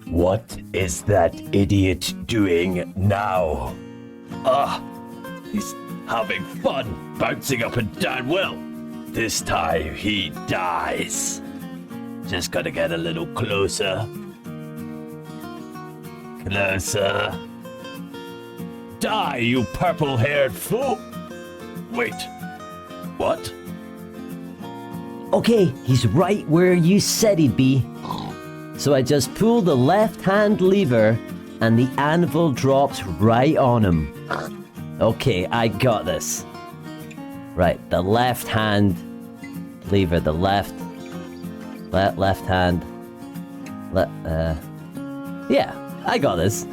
What is that idiot doing now? He's having fun bouncing up and down. Well, this time he dies. Just gotta get a little closer. Closer. Die, you purple-haired fool! Wait, what? Okay, he's right where you said he'd be. So I just pull the left-hand lever and the anvil drops right on him. Okay, I got this. Right, the left-hand lever, the left hand. Yeah, I got this.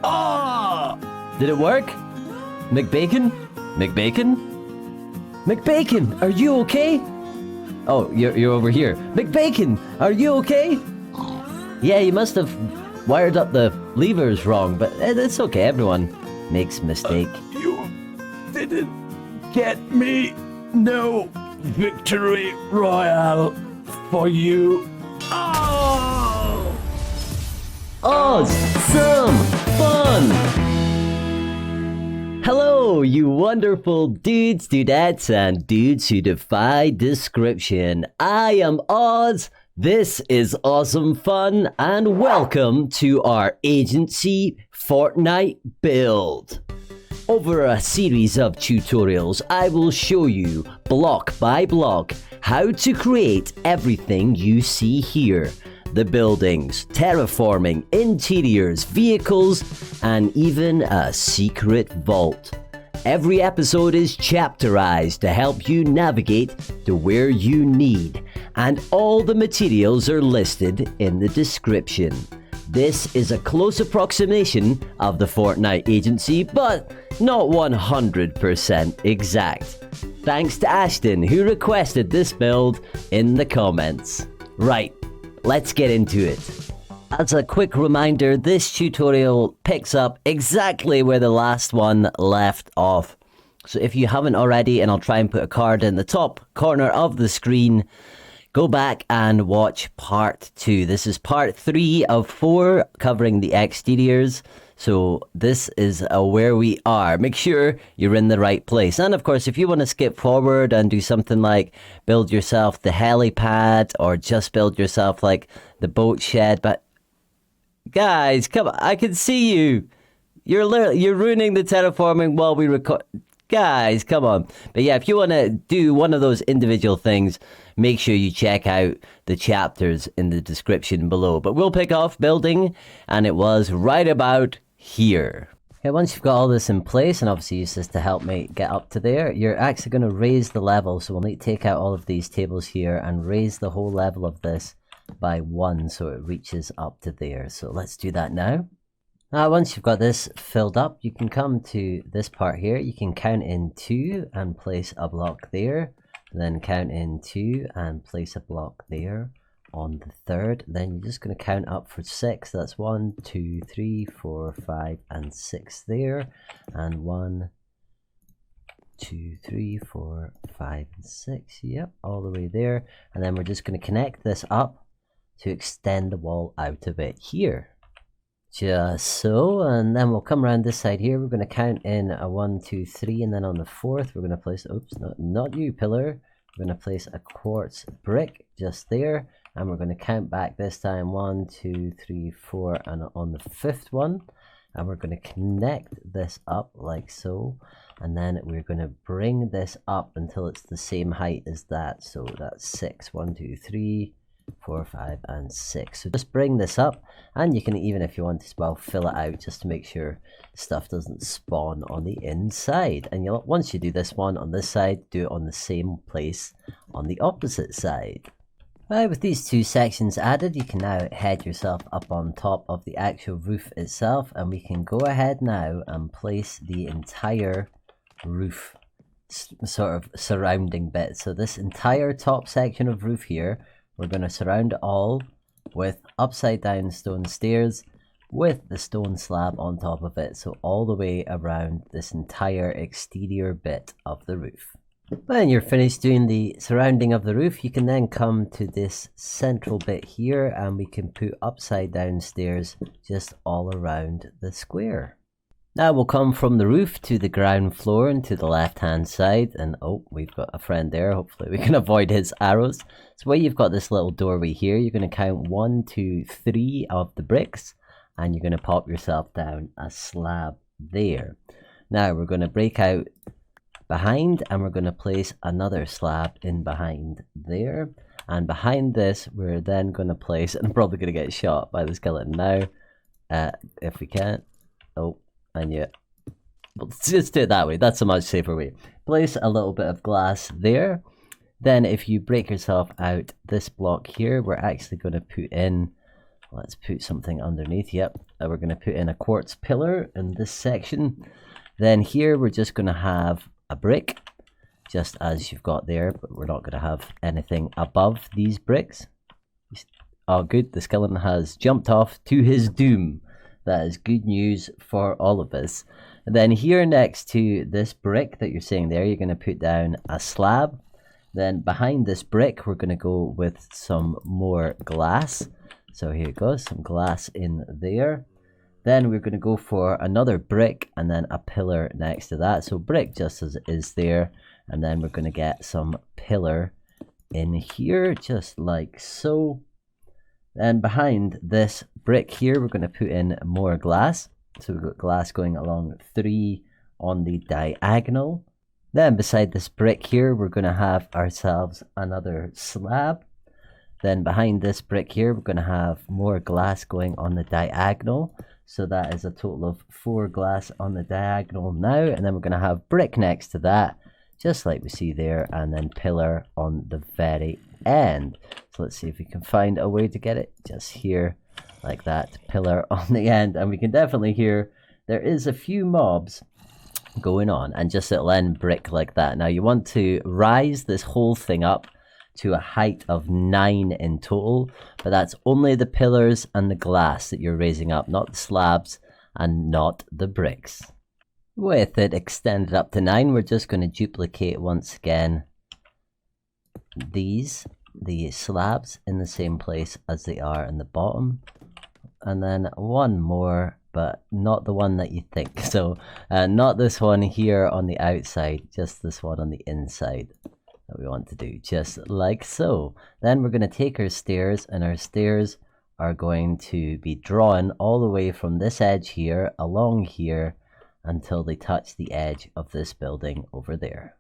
Ah! Did it work? McBacon? McBacon, are you okay? Oh, you're over here. McBacon, are you okay? Yeah, you must have wired up the levers wrong, but it's okay. Everyone makes mistake. You didn't get me. No victory royale for you. Oh! Awesome fun! Hello, you wonderful dudes, dudettes, and dudes who defy description. I am Oz, this is Awesome Fun, and welcome to our agency Fortnite build. Over a series of tutorials, I will show you, block by block, how to create everything you see here. The buildings, terraforming, interiors, vehicles, and even a secret vault. Every episode is chapterised to help you navigate to where you need, and all the materials are listed in the description. This is a close approximation of the Fortnite agency, but not 100% exact. Thanks to Ashton, who requested this build in the comments. Right. Let's get into it. As a quick reminder, this tutorial picks up exactly where the last one left off. So if you haven't already, and I'll try and put a card in the top corner of the screen, go back and watch part 2. This is part 3 of 4 covering the exteriors. So this is where we are. Make sure you're in the right place. And of course, if you want to skip forward and do something like build yourself the helipad or just build yourself like the boat shed. But guys, come on, I can see you. You're ruining the terraforming while we record. Guys, come on. But yeah, if you want to do one of those individual things, make sure you check out the chapters in the description below. But we'll pick off building, and it was right about here. Okay, once you've got all this in place, and obviously use this to help me get up to there, you're actually going to raise the level. So we'll need to take out all of these tables here and raise the whole level of this by 1 so it reaches up to there. So let's do that now. Now, once you've got this filled up, you can come to this part here. You can count in 2 and place a block there. Then count in 2 and place a block there on the third. Then you're just going to count up for 6. That's 1, 2, 3, 4, 5, and 6 there. And 1, 2, 3, 4, 5, and 6. Yep, all the way there. And then we're just going to connect this up to extend the wall out of it here. Just so, and then we'll come around this side here. We're going to count in a 1, 2, 3, and then on the 4th we're going to place, oops, not you pillar. We're going to place a quartz brick just there, and we're going to count back this time 1, 2, 3, 4, and on the 5th one, and we're going to connect this up like so, and then we're going to bring this up until it's the same height as that. So that's 6, 1, 2, 3, 4, 5, and 6. So just bring this up, and you can even, if you want as well, fill it out just to make sure stuff doesn't spawn on the inside. And you'll, once you do this one on this side, do it on the same place on the opposite side. With these 2 sections added, you can now head yourself up on top of the actual roof itself, and we can go ahead now and place the entire roof sort of surrounding bit. So this entire top section of roof here, we're going to surround it all with upside down stone stairs with the stone slab on top of it. So all the way around this entire exterior bit of the roof. When you're finished doing the surrounding of the roof, you can then come to this central bit here and we can put upside down stairs just all around the square. Now we'll come from the roof to the ground floor and to the left hand side, and oh, we've got a friend there. Hopefully we can avoid his arrows. So where you've got this little doorway here, you're going to count 1, 2, 3 of the bricks and you're going to pop yourself down a slab there. Now we're going to break out behind and we're going to place another slab in behind there, and behind this we're then going to place, and I'm probably going to get shot by the skeleton now if we can't. Oh, and yeah, let's just do it that way. That's a much safer way. Place a little bit of glass there. Then if you break yourself out this block here, we're actually going to put in, let's put something underneath. Yep, we're going to put in a quartz pillar in this section. Then here we're just going to have a brick, just as you've got there, but we're not going to have anything above these bricks. Oh good, the skeleton has jumped off to his doom. That is good news for all of us. And then here next to this brick that you're seeing there, you're going to put down a slab. Then behind this brick, we're going to go with some more glass. So here it goes, some glass in there. Then we're going to go for another brick and then a pillar next to that. So brick just as it is there. And then we're going to get some pillar in here, just like so. And behind this brick here, we're going to put in more glass. So we've got glass going along 3 on the diagonal. Then beside this brick here, we're going to have ourselves another slab. Then behind this brick here, we're going to have more glass going on the diagonal. So that is a total of 4 glass on the diagonal now. And then we're going to have brick next to that, just like we see there, and then pillar on the very end. So let's see if we can find a way to get it just here, like that, pillar on the end. And we can definitely hear there is a few mobs going on, and just it'll end brick like that. Now you want to rise this whole thing up to a height of 9 in total, but that's only the pillars and the glass that you're raising up, not the slabs and not the bricks. With it extended up to 9, we're just going to duplicate once again the slabs in the same place as they are in the bottom, and then one more, but not the one that you think. So not this one here on the outside, just this one on the inside that we want to do, just like so. Then we're going to take our stairs, and our stairs are going to be drawn all the way from this edge here along here until they touch the edge of this building over there.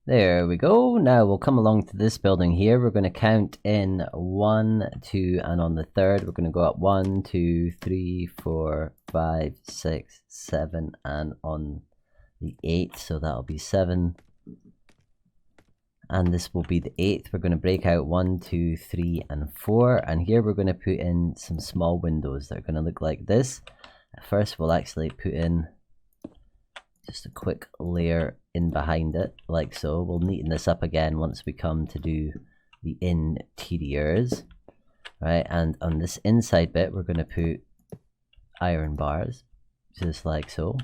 There we go. Now we'll come along to this building here. We're going to count in 1, 2, and on the third we're going to go up 1, 2, 3, 4, 5, 6, 7, and on the 8th, so that'll be 7. And this will be the 8th. We're going to break out 1, 2, 3, and 4. And here we're going to put in some small windows that are going to look like this. First, we'll actually put in just a quick layer in behind it, like so. We'll neaten this up again once we come to do the interiors. Right, and on this inside bit, we're going to put iron bars, just like so.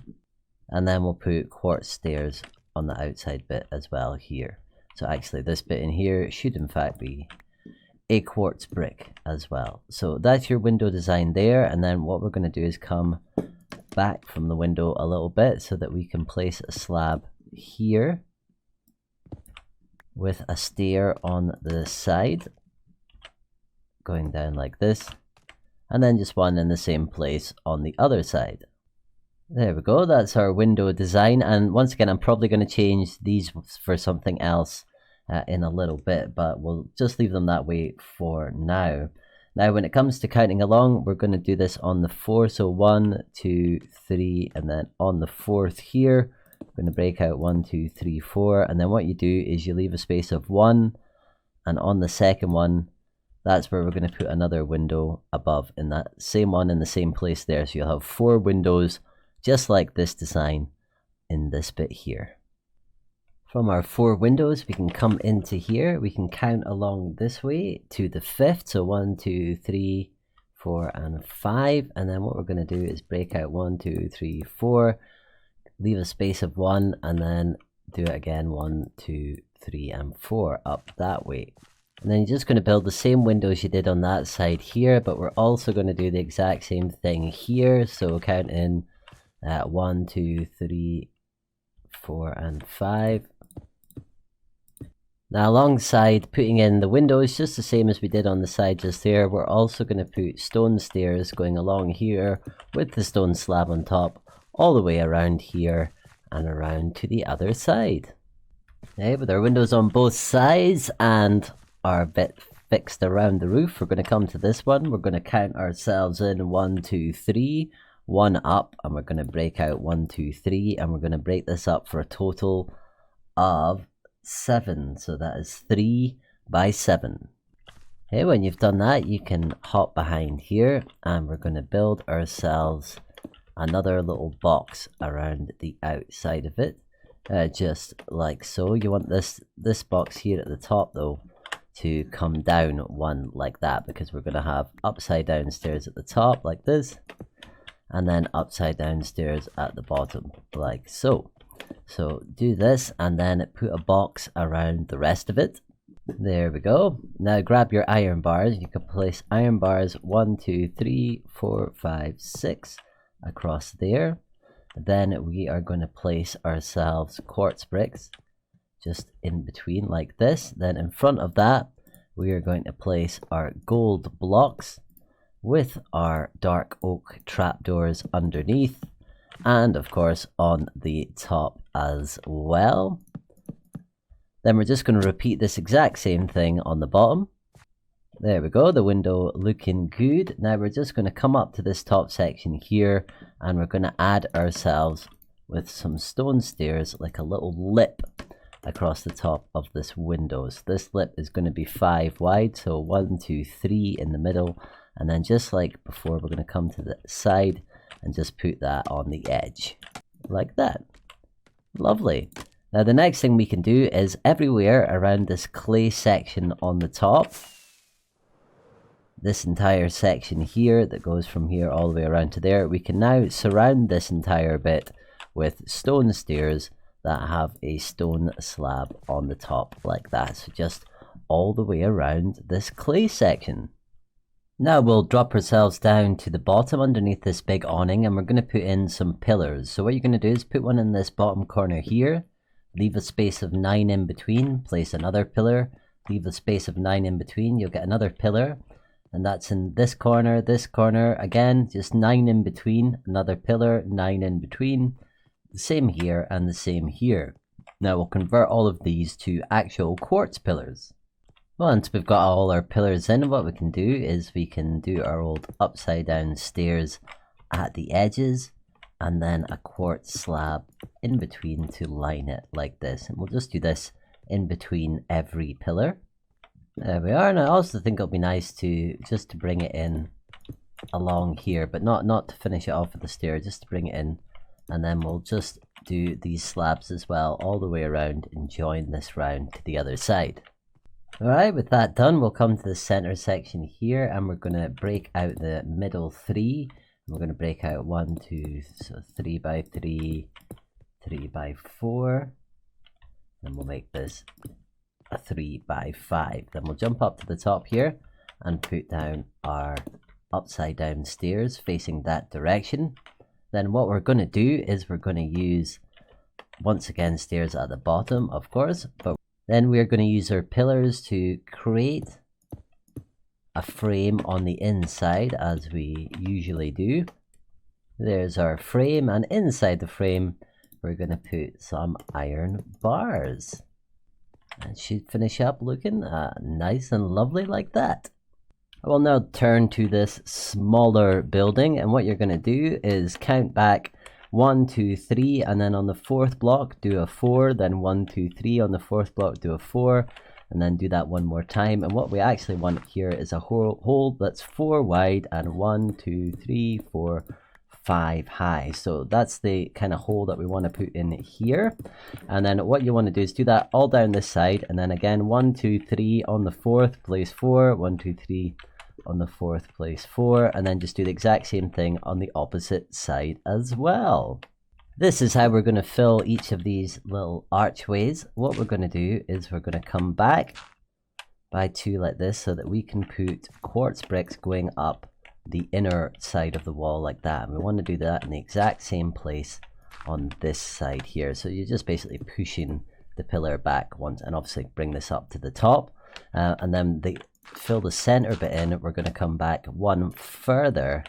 And then we'll put quartz stairs on the outside bit as well here. So actually this bit in here should in fact be a quartz brick as well. So that's your window design there. And then what we're going to do is come back from the window a little bit so that we can place a slab here with a stair on the side going down like this, and then just one in the same place on the other side. There we go, that's our window design. And once again, I'm probably going to change these for something else in a little bit, but we'll just leave them that way for now. Now when it comes to counting along, we're going to do this on the 4, so 1, 2, 3, and then on the 4th here, we're going to break out 1, 2, 3, 4, and then what you do is you leave a space of 1, and on the second one, that's where we're going to put another window above in that same one in the same place there. So you'll have 4 windows just like this design in this bit here. From our 4 windows, we can come into here. We can count along this way to the 5th. So 1, 2, 3, 4, and 5. And then what we're going to do is break out 1, 2, 3, 4. Leave a space of 1, and then do it again, 1, 2, 3, and 4 up that way. And then you're just going to build the same windows you did on that side here, but we're also going to do the exact same thing here. So count in 1, 2, 3, 4, and 5. Now alongside putting in the windows, just the same as we did on the side just there, we're also going to put stone stairs going along here with the stone slab on top, all the way around here and around to the other side. Okay, with our windows on both sides and our bit fixed around the roof, we're going to come to this one. We're going to count ourselves in 1, 2, 3, 1 up, and we're going to break out 1, 2, 3, and we're going to break this up for a total of 7. So that is 3 by 7. Okay, when you've done that, you can hop behind here, and we're going to build ourselves another little box around the outside of it, just like so. You want this box here at the top though to come down one like that, because we're going to have upside down stairs at the top like this, and then upside down stairs at the bottom like so. So do this and then put a box around the rest of it. There we go. Now grab your iron bars. You can place iron bars 1, 2, 3, 4, 5, 6 across there. Then we are going to place ourselves quartz bricks just in between like this. Then in front of that, we are going to place our gold blocks with our dark oak trapdoors underneath, and of course on the top as well. Then we're just going to repeat this exact same thing on the bottom. There we go, the window looking good. Now we're just going to come up to this top section here, and we're going to add ourselves with some stone stairs, like a little lip across the top of this window. So this lip is going to be 5 wide, so 1, 2, 3 in the middle, and then just like before, we're going to come to the side and just put that on the edge like that. Lovely. Now the next thing we can do is everywhere around this clay section on the top, this entire section here that goes from here all the way around to there, we can now surround this entire bit with stone stairs that have a stone slab on the top like that. So just all the way around this clay section. Now we'll drop ourselves down to the bottom underneath this big awning, and we're going to put in some pillars. So what you're going to do is put one in this bottom corner here, leave a space of 9 in between, place another pillar, leave a space of 9 in between, you'll get another pillar, and that's in this corner, again, just 9 in between, another pillar, 9 in between, the same here and the same here. Now we'll convert all of these to actual quartz pillars. Once we've got all our pillars in, what we can do is we can do our old upside down stairs at the edges, and then a quartz slab in between to line it like this. And we'll just do this in between every pillar. There we are. And I also think it'll be nice to just to bring it in along here, but not to finish it off with the stair, just to bring it in. And then we'll just do these slabs as well all the way around and join this round to the other side. Alright, with that done, we'll come to the center section here, and we're going to break out the middle 3. We're going to break out 1, 2, so 3 by 3, 3 by 4. Then we'll make this a 3 by 5. Then we'll jump up to the top here and put down our upside down stairs facing that direction. Then what we're going to do is we're going to use, once again, stairs at the bottom, of course, but then we're going to use our pillars to create a frame on the inside, as we usually do. There's our frame, and inside the frame we're going to put some iron bars. And should finish up looking nice and lovely like that. I will now turn to this smaller building, and what you're going to do is count back 1, 2, 3, and then on the 4th block do a 4, then 1, 2, 3 on the 4th block do a 4, and then do that one more time. And what we actually want here is a hole that's 4 wide and 1, 2, 3, 4, 5 high. So that's the kind of hole that we want to put in here. And then what you want to do is do that all down this side, and then again 1, 2, 3 on the 4th, place 4, 1, 2, 3 on the 4th, place 4, and then just do the exact same thing on the opposite side as well. This is how we're going to fill each of these little archways. What we're going to do is we're going to come back by 2 like this so that we can put quartz bricks going up the inner side of the wall like that. And we want to do that in the exact same place on this side here. So you're just basically pushing the pillar back once, and obviously bring this up to the top. And then fill the center bit in. We're going to come back 1 further,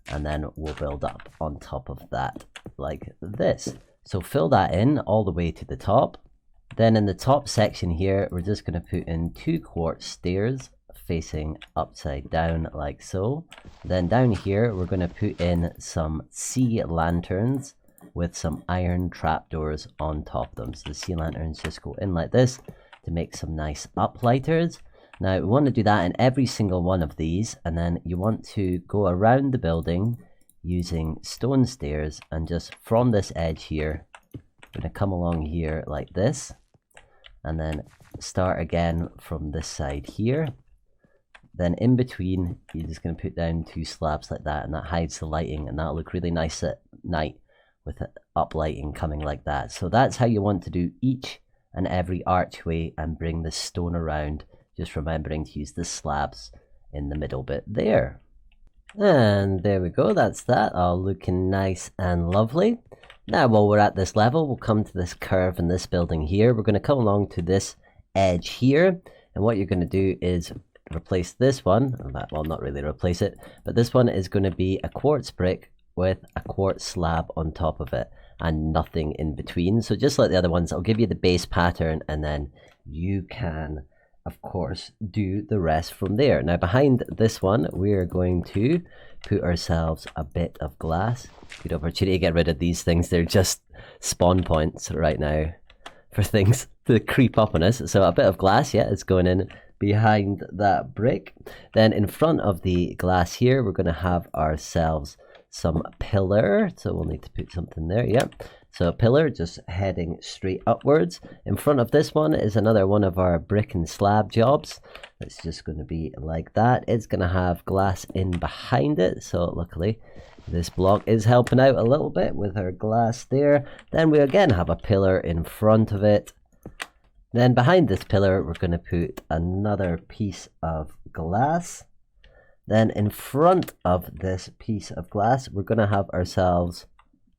and then we'll build up on top of that like this. So fill that in all the way to the top. Then in the top section here, we're just going to put in 2 quartz stairs facing upside down like so. Then down here, we're going to put in some sea lanterns with some iron trapdoors on top of them. So the sea lanterns just go in like this to make some nice uplighters. Now we want to do that in every single one of these, and then you want to go around the building using stone stairs, and just from this edge here, we're going to come along here like this, and then start again from this side here. Then in between, you're just going to put down 2 slabs like that, and that hides the lighting, and that'll look really nice at night with up lighting coming like that. So that's how you want to do each and every archway and bring the stone around, just remembering to use the slabs in the middle bit there. And there we go, that's that, all looking nice and lovely. Now while we're at this level, we'll come to this curve in this building here. We're going to come along to this edge here, and what you're going to do is replace this one, well, not really replace it, but this one is going to be a quartz brick with a quartz slab on top of it and nothing in between. So just like the other ones, I'll give you the base pattern, and then you can of course do the rest from there. Now behind this one, we're going to put ourselves a bit of glass. Good opportunity to get rid of these things. They're just spawn points right now for things to creep up on us. So a bit of glass, yeah, is going in behind that brick. Then in front of the glass here, we're going to have ourselves some pillar. So we'll need to put something there, yep. So a pillar just heading straight upwards. In front of this one is another one of our brick and slab jobs. It's just going to be like that. It's going to have glass in behind it. So luckily this block is helping out a little bit with our glass there. Then we again have a pillar in front of it. Then behind this pillar, we're going to put another piece of glass. Then in front of this piece of glass, we're going to have ourselves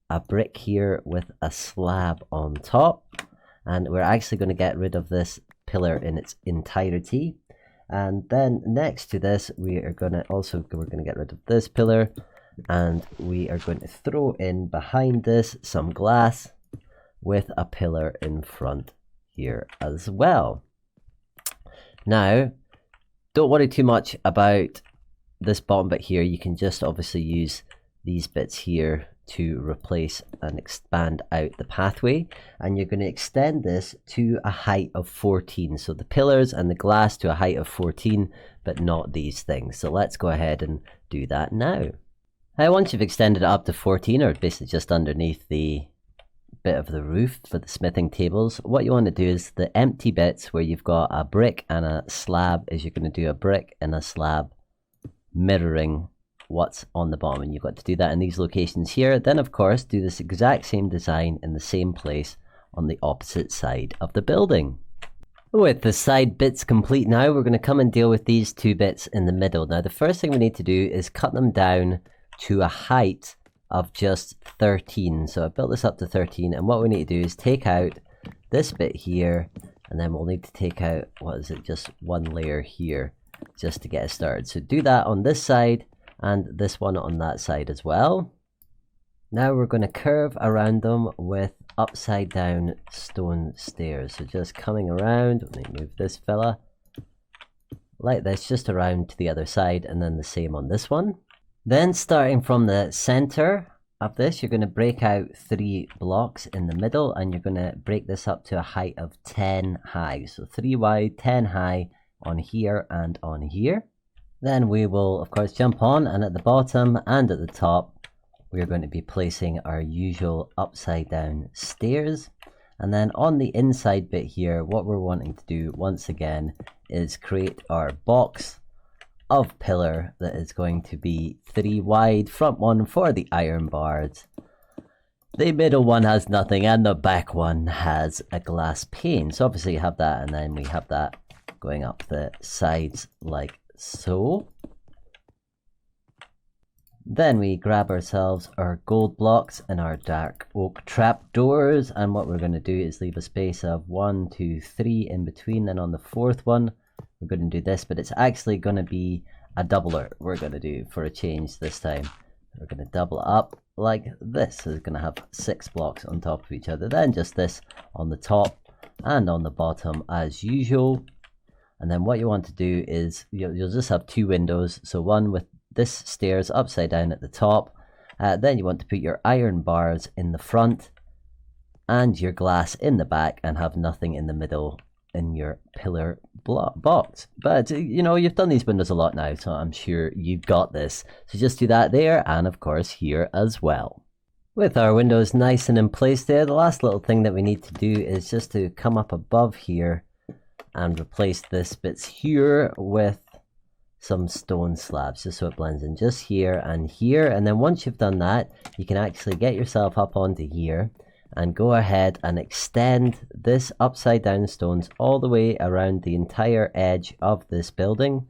a brick here with a slab on top. And we're actually going to get rid of this pillar in its entirety. And then next to this, we're going to get rid of this pillar. And we are going to throw in behind this some glass with a pillar in front here as well. Now, don't worry too much about this bottom bit here. You can just obviously use these bits here to replace and expand out the pathway, and you're going to extend this to a height of 14. So the pillars and the glass to a height of 14, but not these things. So let's go ahead and do that now. Now once you've extended it up to 14, or basically just underneath the bit of the roof for the smithing tables, what you want to do is the empty bits where you've got a brick and a slab, is you're going to do a brick and a slab mirroring what's on the bottom, and you've got to do that in these locations here. Then of course do this exact same design in the same place on the opposite side of the building. With the side bits complete now, we're going to come and deal with these 2 bits in the middle. Now the first thing we need to do is cut them down to a height of just 13. So I built this up to 13, and what we need to do is take out this bit here, and then we'll need to take out, just 1 layer here just to get us started. So do that on this side and this one on that side as well. Now we're going to curve around them with upside down stone stairs. So just coming around, let me move this fella like this, just around to the other side, and then the same on this one. Then starting from the center of this, you're going to break out 3 blocks in the middle, and you're going to break this up to a height of 10 high. So 3 wide, 10 high on here and on here. Then we will of course jump on, and at the bottom and at the top we're going to be placing our usual upside down stairs. And then on the inside bit here, what we're wanting to do once again is create our box of pillar that is going to be 3 wide, front one for the iron bars, The middle one has nothing and the back one has a glass pane. So obviously you have that, and then we have that going up the sides like so. Then we grab ourselves our gold blocks and our dark oak trapdoors, and what we're going to do is leave a space of 1, 2, 3 in between. Then on the fourth one we're going to do this, but it's actually going to be a doubler we're going to do for a change this time. We're going to double it up like this. So it's going to have 6 blocks on top of each other, then just this on the top and on the bottom as usual. And then what you want to do is you'll just have 2 windows, so one with this stairs upside down at the top. Then you want to put your iron bars in the front and your glass in the back, and have nothing in the middle in your pillar box. But you know, you've done these windows a lot now, so I'm sure you've got this. So just do that there, and of course here as well. With our windows nice and in place there, the last little thing that we need to do is just to come up above here and replace this bits here with some stone slabs, just so it blends in just here and here. And then once you've done that, you can actually get yourself up onto here and go ahead and extend this upside down stones all the way around the entire edge of this building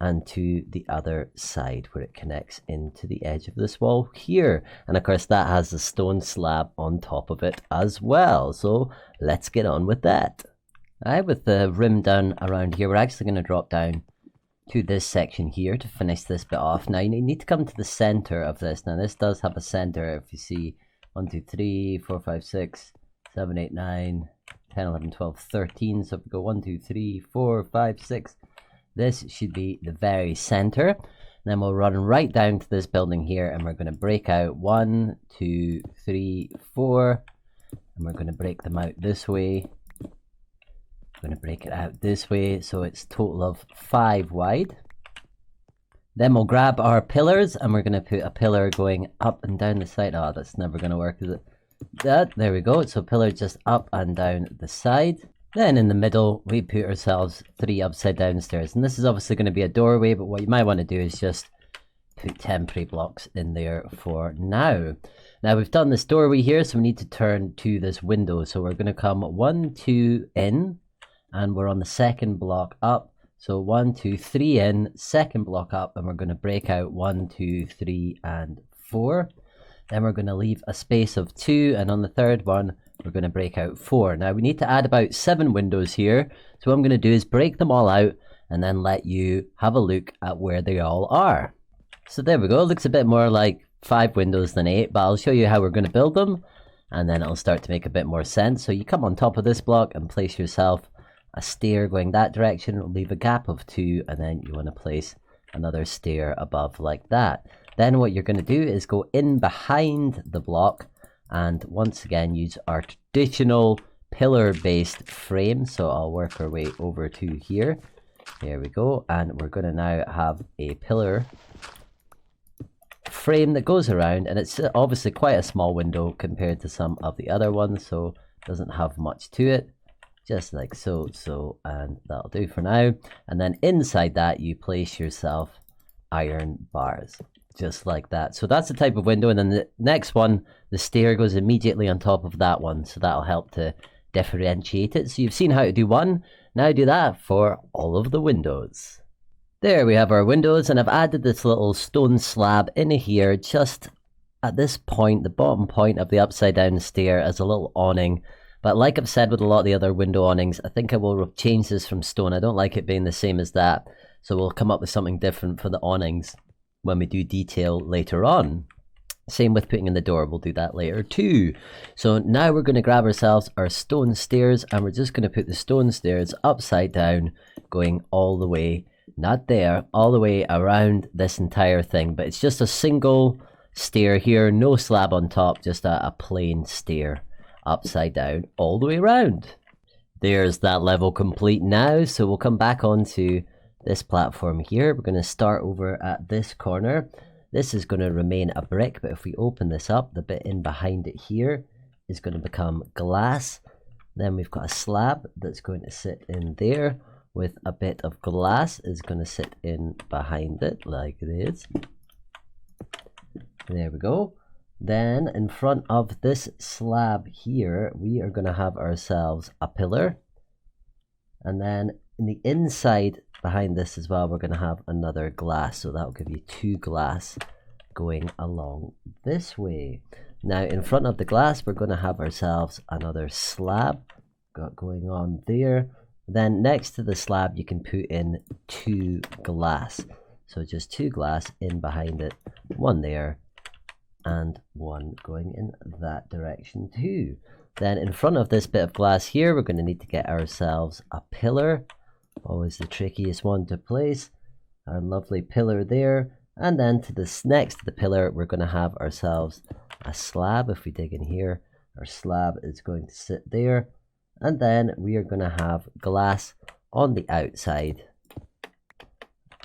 and to the other side where it connects into the edge of this wall here. And of course that has a stone slab on top of it as well. So let's get on with that. Alright, with the rim done around here, we're actually going to drop down to this section here to finish this bit off. Now you need to come to the center of this. Now this does have a center. If you see 1, 2, 3, 4, 5, 6, 7, 8, 9, 10, 11, 12, 13. So if we go 1, 2, 3, 4, 5, 6, this should be the very center. And then we'll run right down to this building here, and we're going to break out 1, 2, 3, 4, and we're going to break them out this way. Going to break it out this way, so it's total of 5 wide. Then we'll grab our pillars, and we're going to put a pillar going up and down the side. Oh, that's never going to work, is it? There we go. So pillar just up and down the side. Then in the middle we put ourselves 3 upside down stairs, and this is obviously going to be a doorway, but what you might want to do is just put temporary blocks in there for now. Now we've done this doorway here, so we need to turn to this window. So we're going to come 1, 2 in, and we're on the second block up. So 1, 2, 3 in, second block up, and we're going to break out 1, 2, 3, and 4. Then we're going to leave a space of 2, and on the third one, we're going to break out 4. Now we need to add about 7 windows here. So what I'm going to do is break them all out, and then let you have a look at where they all are. So there we go. It looks a bit more like 5 windows than 8, but I'll show you how we're going to build them, and then it'll start to make a bit more sense. So you come on top of this block and place yourself a stair going that direction. It'll leave a gap of 2, and then you want to place another stair above like that. Then what you're going to do is go in behind the block, and once again use our traditional pillar based frame. So I'll work our way over to here. There we go, and we're going to now have a pillar frame that goes around, and it's obviously quite a small window compared to some of the other ones, so it doesn't have much to it. Just like so, and that'll do for now. And then inside that you place yourself iron bars, just like that. So that's the type of window, and then the next one, the stair goes immediately on top of that one, so that'll help to differentiate it. So you've seen how to do one, now do that for all of the windows. There we have our windows, and I've added this little stone slab in here just at this point, the bottom point of the upside down stair, as a little awning. But like I've said with a lot of the other window awnings, I think I will change this from stone. I don't like it being the same as that. So we'll come up with something different for the awnings when we do detail later on. Same with putting in the door, we'll do that later too. So now we're going to grab ourselves our stone stairs, and we're just going to put the stone stairs upside down, going all the way, not there, all the way around this entire thing. But it's just a single stair here, no slab on top, just a plain stair upside down all the way around. There's that level complete now, so we'll come back onto this platform here. We're going to start over at this corner. This is going to remain a brick, but if we open this up, the bit in behind it here is going to become glass. Then we've got a slab that's going to sit in there, with a bit of glass is going to sit in behind it like this. There we go. Then in front of this slab here, we are going to have ourselves a pillar. And then in the inside behind this as well, we're going to have another glass. So that will give you 2 glass going along this way. Now in front of the glass, we're going to have ourselves another slab got going on there. Then next to the slab, you can put in 2 glass. So just 2 glass in behind it, 1 there, and 1 going in that direction too. Then in front of this bit of glass here, we're going to need to get ourselves a pillar. Always the trickiest one to place. Our lovely pillar there. And then to this next to the pillar, we're going to have ourselves a slab. If we dig in here, our slab is going to sit there. And then we are going to have glass on the outside.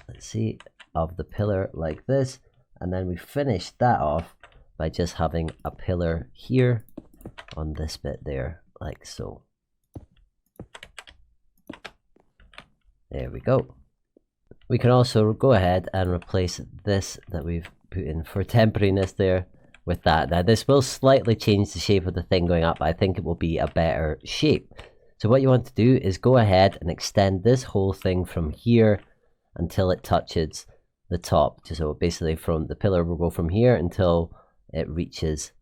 Let's see, of the pillar like this. And then we finish that off by just having a pillar here on this bit there, like so. There we go. We can also go ahead and replace this that we've put in for temporariness there with that. Now this will slightly change the shape of the thing going up, but I think it will be a better shape. So what you want to do is go ahead and extend this whole thing from here until it touches the top. So basically from the pillar will go from here until it reaches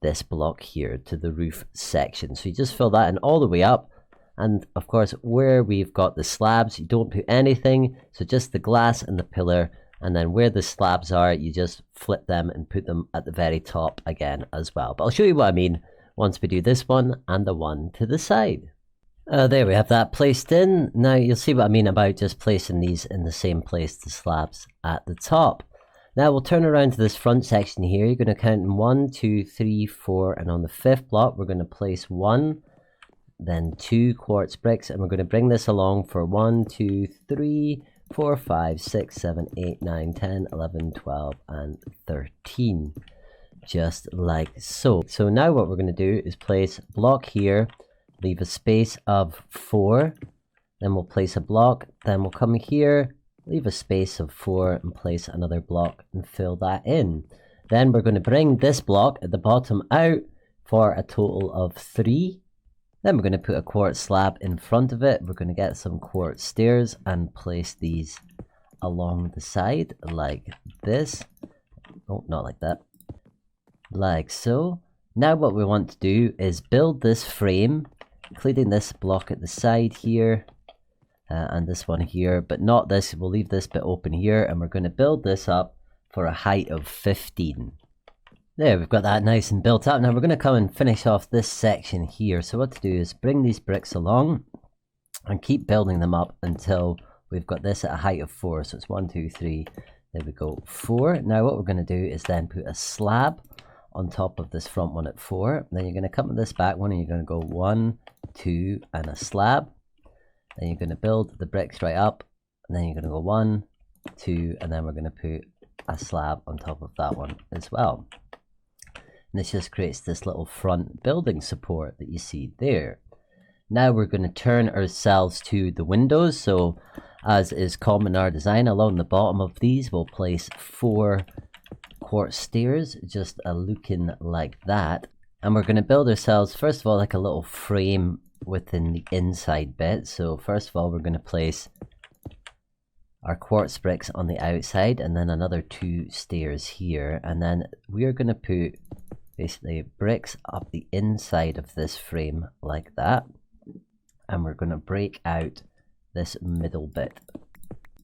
this block here to the roof section. So you just fill that in all the way up. And of course, where we've got the slabs, you don't put anything. So just the glass and the pillar. And then where the slabs are, you just flip them and put them at the very top again as well. But I'll show you what I mean once we do this one and the one to the side. There we have that placed in. Now you'll see what I mean about just placing these in the same place, the slabs at the top. Now we'll turn around to this front section here. You're going to count in 1, 2, 3, 4, and on the 5th block, we're going to place 1, then 2 quartz bricks, and we're going to bring this along for 1, 2, 3, 4, 5, 6, 7, 8, 9, 10, 11, 12, and 13. Just like so. So now what we're going to do is place a block here, leave a space of 4, then we'll place a block, then we'll come here, leave a space of 4 and place another block and fill that in. Then we're going to bring this block at the bottom out for a total of 3. Then we're going to put a quartz slab in front of it. We're going to get some quartz stairs and place these along the side like this. Oh, not like that. Like so. Now what we want to do is build this frame, including this block at the side here. And this one here, but not this. We'll leave this bit open here, and we're going to build this up for a height of 15. There, we've got that nice and built up. Now we're going to come and finish off this section here. So what to do is bring these bricks along and keep building them up until we've got this at a height of 4. So it's 1, 2, 3, there we go, 4. Now what we're going to do is then put a slab on top of this front one at 4. Then you're going to come to this back one and you're going to go 1, 2, and a slab. Then you're going to build the bricks right up, and then you're going to go 1, 2, and then we're going to put a slab on top of that one as well. And this just creates this little front building support that you see there. Now we're going to turn ourselves to the windows. So as is common in our design, along the bottom of these we'll place 4 quartz stairs, just looking like that. And we're going to build ourselves, first of all, like a little frame within the inside bit. So first of all, we're going to place our quartz bricks on the outside, and then another 2 stairs here, and then we are going to put basically bricks up the inside of this frame like that, and we're going to break out this middle bit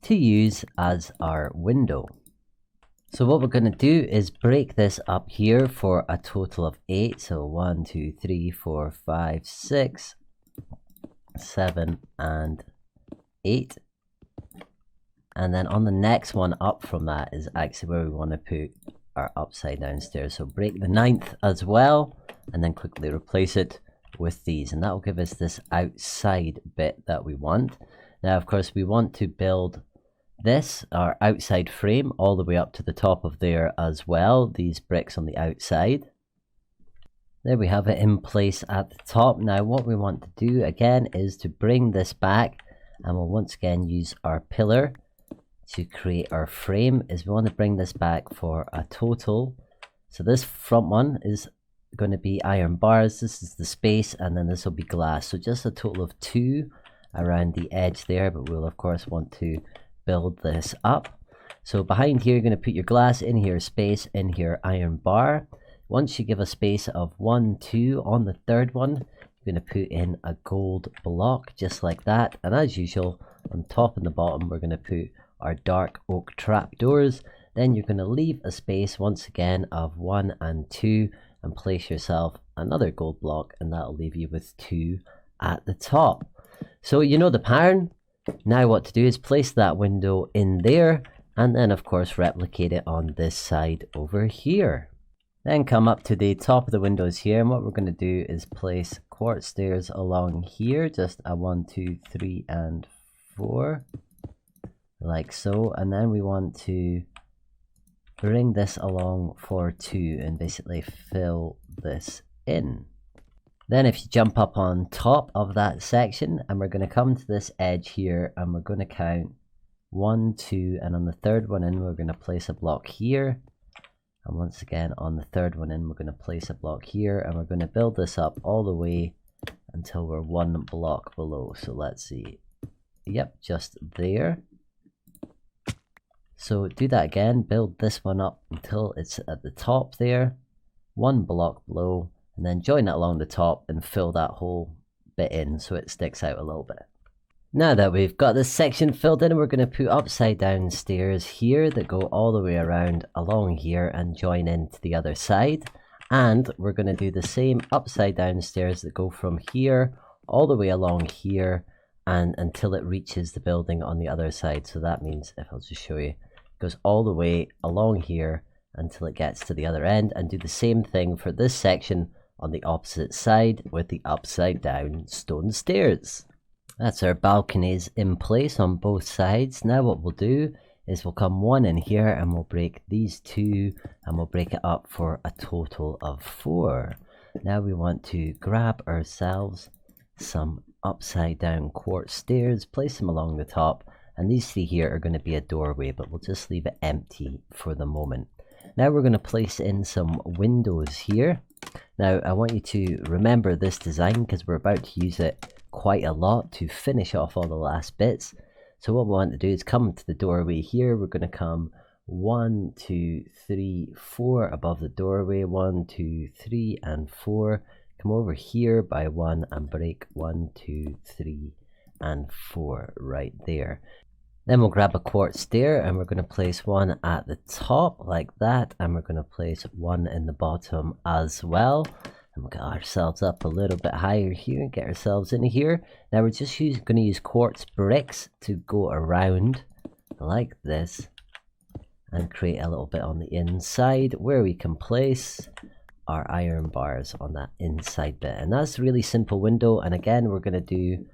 to use as our window. So what we're going to do is break this up here for a total of 8. So 1, 2, 3, 4, 5, 6, 7, and 8. And then on the next one up from that is actually where we want to put our upside down stairs. So break the 9th as well, and then quickly replace it with these, and that will give us this outside bit that we want. Now of course we want to build this, our outside frame, all the way up to the top of there as well, these bricks on the outside. There we have it in place at the top. Now what we want to do again is to bring this back, and we'll once again use our pillar to create our frame. Is we want to bring this back for a total, So this front one is going to be iron bars. This is the space, and then this will be glass. So just a total of 2 around the edge there, but we'll of course want to build this up. So behind here, you're going to put your glass, in here space, in here iron bar. Once you give a space of 1, 2 on the third one, you're going to put in a gold block just like that. And as usual, on top and the bottom, we're going to put our dark oak trapdoors. Then you're going to leave a space once again of 1 and 2 and place yourself another gold block, and that'll leave you with 2 at the top. So you know the pattern. Now what to do is place that window in there, and then of course replicate it on this side over here. Then come up to the top of the windows here, and what we're going to do is place quartz stairs along here, just a 1, 2, 3 and 4 like so. And then we want to bring this along for 2 and basically fill this in. Then if you jump up on top of that section, and we're going to come to this edge here, and we're going to count 1, 2, and on the third one in we're going to place a block here, and once again on the third one in we're going to place a block here, and we're going to build this up all the way until we're 1 block below. So let's see, yep, just there. So do that again, build this one up until it's at the top there, 1 block below, and then join it along the top and fill that whole bit in so it sticks out a little bit. Now that we've got this section filled in, we're going to put upside down stairs here that go all the way around along here and join into the other side. And we're going to do the same upside down stairs that go from here all the way along here and until it reaches the building on the other side. So that means, if I'll just show you, it goes all the way along here until it gets to the other end, and do the same thing for this section on the opposite side with the upside down stone stairs. That's our balconies in place on both sides. Now what we'll do is we'll come 1 in here and we'll break these 2 and we'll break it up for a total of 4. Now we want to grab ourselves some upside down quartz stairs, place them along the top, and these 3 here are going to be a doorway, but we'll just leave it empty for the moment. Now we're going to place in some windows here. Now I want you to remember this design because we're about to use it quite a lot to finish off all the last bits. So what we want to do is come to the doorway here. We're going to come 1, 2, 3, 4 above the doorway, 1, 2, 3 and 4. Come over here by 1 and break 1, 2, 3 and 4 right there. Then we'll grab a quartz stair and we're going to place 1 at the top like that, and we're going to place 1 in the bottom as well. And we'll get ourselves up a little bit higher here and get ourselves in here. Now we're just going to use quartz bricks to go around like this and create a little bit on the inside where we can place our iron bars on that inside bit. And that's a really simple window. And again, we're going to do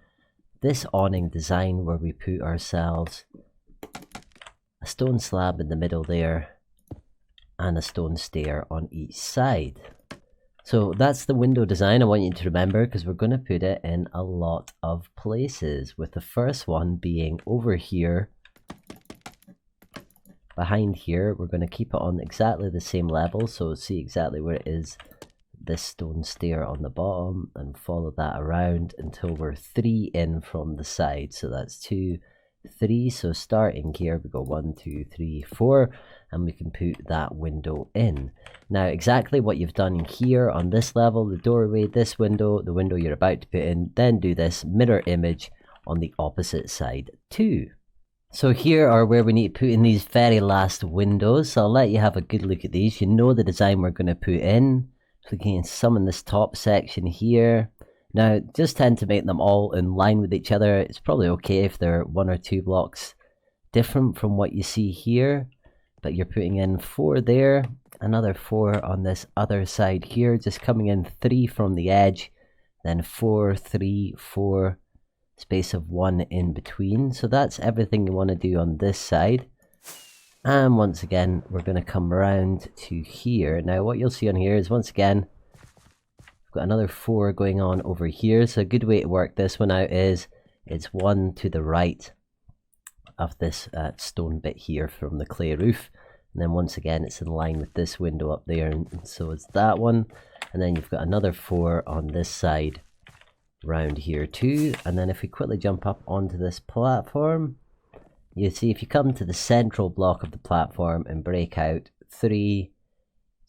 this awning design where we put ourselves a stone slab in the middle there and a stone stair on each side. So that's the window design I want you to remember, because we're going to put it in a lot of places, with the first one being over here behind here. We're going to keep it on exactly the same level, so see exactly where it is, this stone stair on the bottom, and follow that around until we're 3 in from the side. So that's 2, 3. So starting here we go 1, 2, 3, 4, and we can put that window in. Now exactly what you've done here on this level, the doorway, this window, the window you're about to put in, then do this mirror image on the opposite side too. So here are where we need to put in these very last windows. So I'll let you have a good look at these. You know the design we're going to put in. So we can some in this top section here. Now just tend to make them all in line with each other. It's probably okay if they're 1 or 2 blocks different from what you see here, but you're putting in 4 there, another 4 on this other side here, just coming in 3 from the edge, then 4, 3, 4, space of 1 in between. So that's everything you want to do on this side. And once again, we're going to come around to here. Now what you'll see on here is, once again, we've got another 4 going on over here. So a good way to work this one out is it's 1 to the right of this stone bit here from the clay roof, And then once again, it's in line with this window up there, and so is that one. And then you've got another 4 on this side round here too. And then if we quickly jump up onto this platform, you see if you come to the central block of the platform and break out 3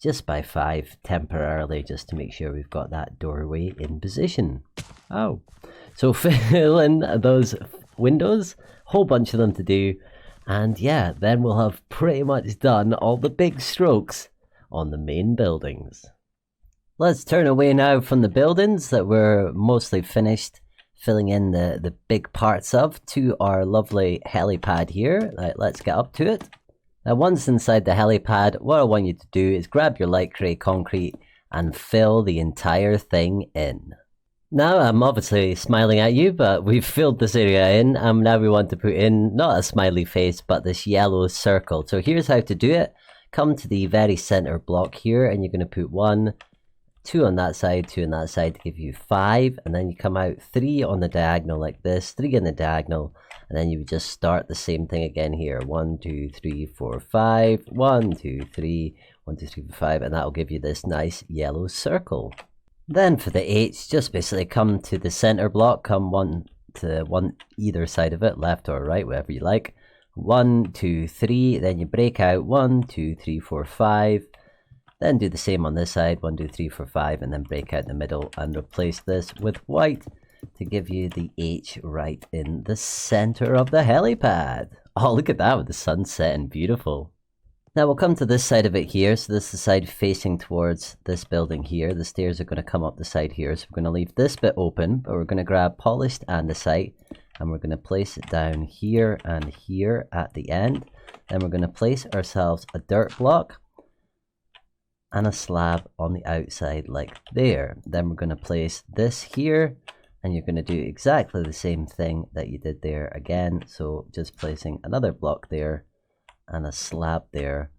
just by 5 temporarily, just to make sure we've got that doorway in position. Oh, so fill in those windows, whole bunch of them to do, and yeah, then we'll have pretty much done all the big strokes on the main buildings. Let's turn away now from the buildings that we're mostly finished filling in the big parts of to our lovely helipad here. Right, let's get up to it. Now once inside the helipad, what I want you to do is grab your light grey concrete and fill the entire thing in. Now I'm obviously smiling at you, but we've filled this area in, and now we want to put in not a smiley face but this yellow circle. So here's how to do it. Come to the very center block here, and you're going to put 1, 2 on that side, 2 on that side to give you 5, and then you come out 3 on the diagonal like this, 3 in the diagonal, and then you would just start the same thing again here. 1, 2, 3, 4, 5, 1, 2, 3, 1, 2, 3, 4, 5, and that will give you this nice yellow circle. Then for the H, just basically come to the center block, come one either side of it, left or right, whatever you like. 1, 2, 3, then you break out 1, 2, 3, 4, 5. Then do the same on this side, 1, 2, 3, 4, 5, and then break out the middle and replace this with white to give you the H right in the center of the helipad. Oh, look at that with the sunset and beautiful. Now we'll come to this side of it here. So this is the side facing towards this building here. The stairs are going to come up the side here. So we're going to leave this bit open, but we're going to grab polished andesite and we're going to place it down here and here at the end. Then we're going to place ourselves a dirt block and a slab on the outside like there. Then we're going to place this here, and you're going to do exactly the same thing that you did there again. So just placing another block there and a slab there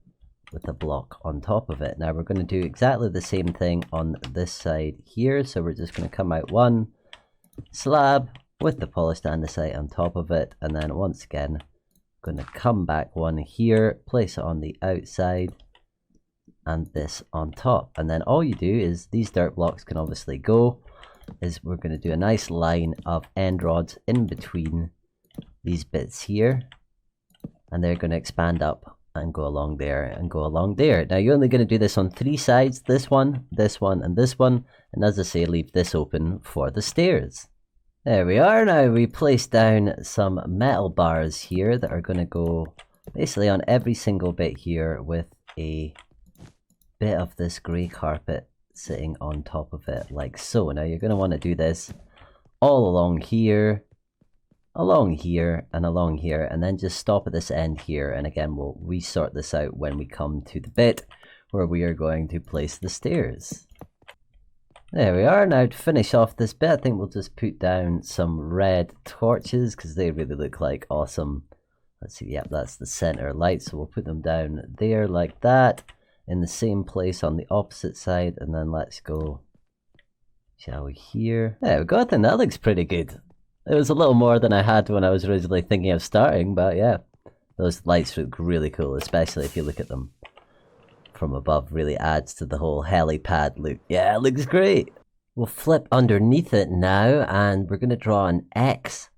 with a block on top of it. Now we're going to do exactly the same thing on this side here. So we're just going to come out 1 slab with the polished andesite on top of it, and then once again going to come back 1 here, place it on the outside, and this on top. And then all you do is, these dirt blocks can obviously go, is we're going to do a nice line of end rods in between these bits here, and they're going to expand up and go along there and go along there. Now you're only going to do this on 3 sides, this one, and this one, and as I say, leave this open for the stairs. There we are. Now we place down some metal bars here that are going to go basically on every single bit here with a bit of this grey carpet sitting on top of it like so. Now you're going to want to do this all along here, and along here, and then just stop at this end here, and again we'll resort this out when we come to the bit where we are going to place the stairs. There we are. Now to finish off this bit, I think we'll just put down some red torches because they really look like awesome. Let's see, yep, that's the center light, so we'll put them down there like that, in the same place on the opposite side, and then let's go, shall we, here. There we go. I think that looks pretty good. It was a little more than I had when I was originally thinking of starting, but yeah, those lights look really cool, especially if you look at them from above. Really adds to the whole helipad look. Yeah, it looks great. We'll flip underneath it now, and we're going to draw an X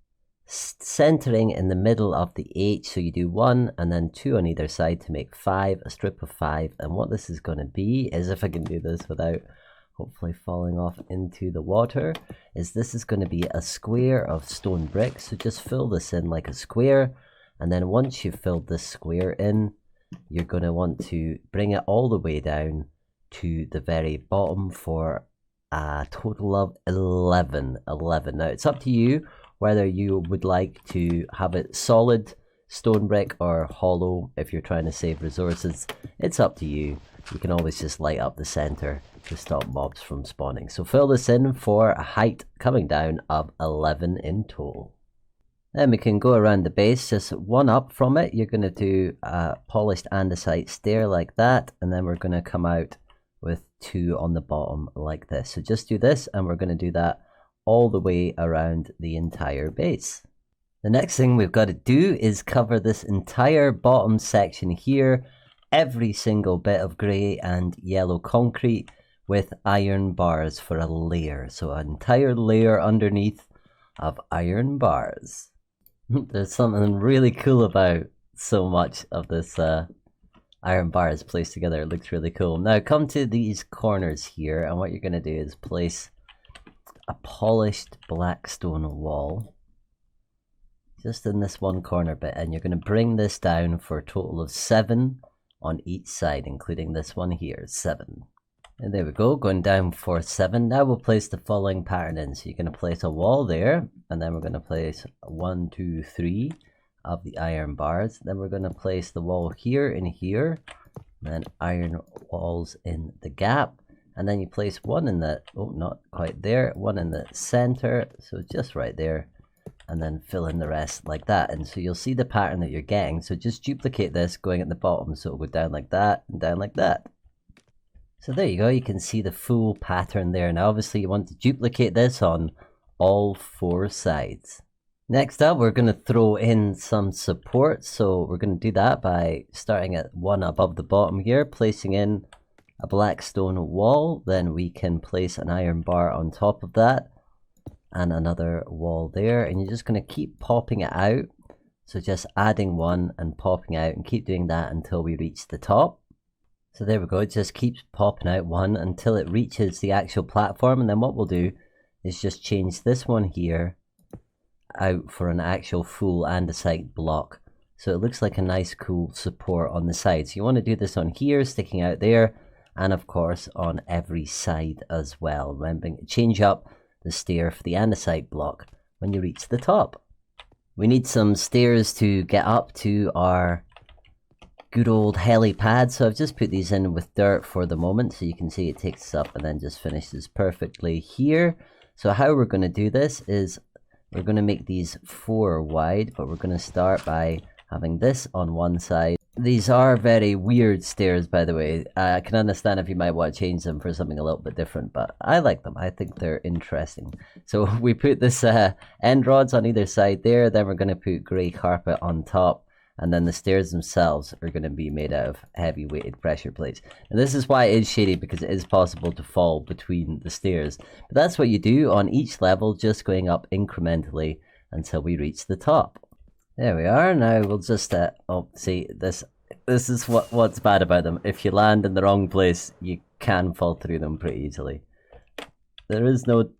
centering in the middle of the H. So you do 1 and then 2 on either side to make 5, a strip of 5. And what this is going to be is, if I can do this without hopefully falling off into the water, is this is going to be a square of stone bricks. So just fill this in like a square, and then once you've filled this square in, you're going to want to bring it all the way down to the very bottom for a total of 11. Now it's up to you whether you would like to have it solid stone brick or hollow. If you're trying to save resources, it's up to you. You can always just light up the center to stop mobs from spawning. So fill this in for a height coming down of 11 in total. Then we can go around the base, just 1 up from it. You're going to do a polished andesite stair like that, and then we're going to come out with 2 on the bottom like this. So just do this, and we're going to do that all the way around the entire base. The next thing we've got to do is cover this entire bottom section here every single bit of grey and yellow concrete with iron bars for a layer. So an entire layer underneath of iron bars. There's something really cool about so much of this iron bars placed together. It looks really cool. Now come to these corners here, and what you're going to do is place a polished black stone wall just in this one corner bit, and you're going to bring this down for a total of 7 on each side, including this one here, 7. And there we go, going down for 7. Now we'll place the following pattern in. So you're going to place a wall there, and then we're going to place 1, 2, 3 of the iron bars. Then we're going to place the wall here and here, and then iron walls in the gap. And then you place one in the, oh, not quite there, one in the center, so just right there, and then fill in the rest like that. And so you'll see the pattern that you're getting. So just duplicate this going at the bottom, so it'll go down like that and down like that. So there you go, you can see the full pattern there. Now obviously you want to duplicate this on all 4 sides. Next up, we're going to throw in some support. So we're going to do that by starting at one above the bottom here, placing in a black stone wall. Then we can place an iron bar on top of that and another wall there. And you're just going to keep popping it out. So just adding one and popping out, and keep doing that until we reach the top. So there we go, it just keeps popping out one until it reaches the actual platform. And then what we'll do is just change this one here out for an actual full andesite block. So it looks like a nice cool support on the side. So you want to do this on here, sticking out there, and of course on every side as well. Remembering to change up the stair for the andesite block when you reach the top. We need some stairs to get up to our good old helipad, so I've just put these in with dirt for the moment, so you can see it takes us up and then just finishes perfectly here. So how we're going to do this is we're going to make these 4 wide, but we're going to start by having this on one side. These are very weird stairs, by the way. I can understand if you might want to change them for something a little bit different, but I like them. I think they're interesting. So we put this end rods on either side there, then we're going to put grey carpet on top. And then the stairs themselves are going to be made out of heavy weighted pressure plates. And this is why it is shady, because it is possible to fall between the stairs. But that's what you do on each level, just going up incrementally until we reach the top. There we are. Now we'll just, oh, see, this is what's bad about them. If you land in the wrong place, you can fall through them pretty easily. There is no.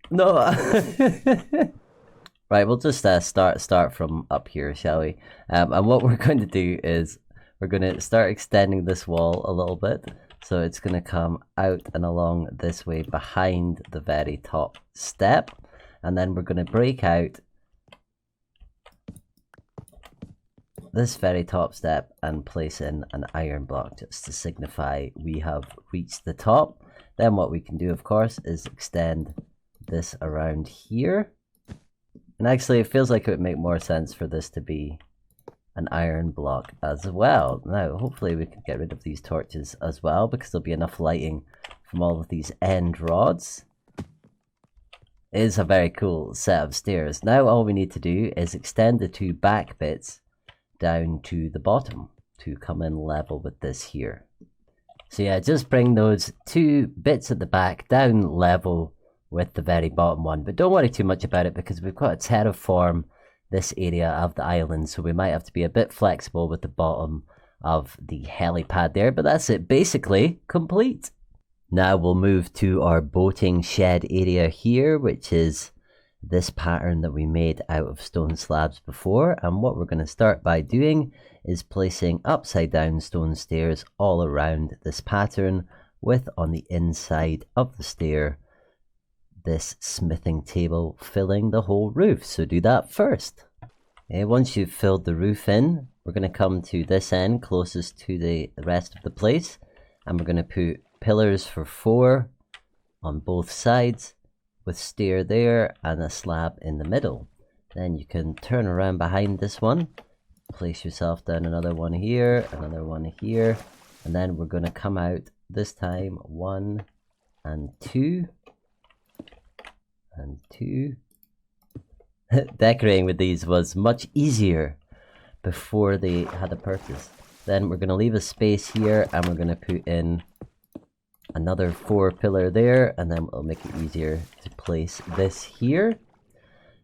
Right, we'll just start from up here, shall we? And what we're going to do is we're going to start extending this wall a little bit. So it's going to come out and along this way behind the very top step. And then we're going to break out this very top step and place in an iron block just to signify we have reached the top. Then what we can do, of course, is extend this around here. And actually, it feels like it would make more sense for this to be an iron block as well. Now, hopefully we can get rid of these torches as well, because there'll be enough lighting from all of these end rods. It is a very cool set of stairs. Now all we need to do is extend the 2 back bits down to the bottom to come in level with this here. So yeah, just bring those 2 bits at the back down level with the very bottom one, but don't worry too much about it, because we've got to terraform this area of the island, so we might have to be a bit flexible with the bottom of the helipad there. But that's it, basically complete. Now we'll move to our boating shed area here, which is this pattern that we made out of stone slabs before. And what we're going to start by doing is placing upside down stone stairs all around this pattern, with on the inside of the stair this smithing table filling the whole roof. So do that first. Okay, once you've filled the roof in, we're going to come to this end closest to the rest of the place, and we're going to put pillars for 4 on both sides with stair there and a slab in the middle. Then you can turn around behind this one, place yourself down another one here, another one here, and then we're going to come out this time 1 and 2 and 2. Decorating with these was much easier before they had a purpose. Then we're going to leave a space here and we're going to put in another 4 pillar there, and then it'll make it easier to place this here.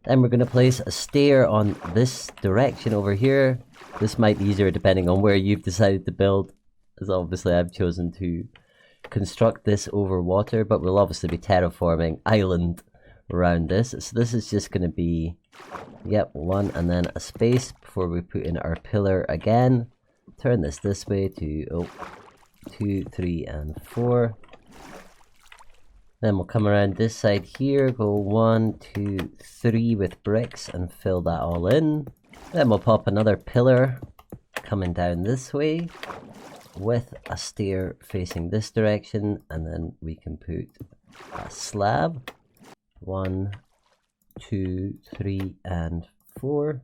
Then we're going to place a stair on this direction over here. This might be easier depending on where you've decided to build, as obviously I've chosen to construct this over water, but we'll obviously be terraforming island around this. So this is just going to be, yep, 1 and then a space before we put in our pillar again. Turn this way to 2, 3, and 4. Then we'll come around this side here, go 1, 2, 3 with bricks and fill that all in. Then we'll pop another pillar coming down this way with a stair facing this direction, and then we can put a slab. 1, 2, 3, and 4,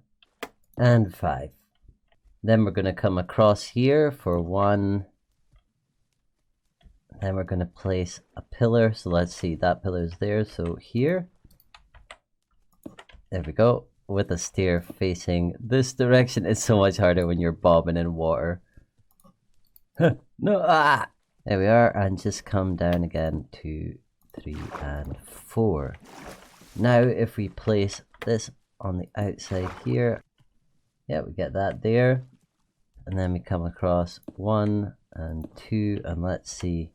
and 5. Then we're going to come across here for 1. Then we're going to place a pillar. So let's see, that pillar is there. So here. There we go. With a stair facing this direction. It's so much harder when you're bobbing in water. No, ah! There we are. And just come down again. 2, 3, and 4. Now if we place this on the outside here. Yeah, we get that there. And then we come across 1 and 2, and let's see.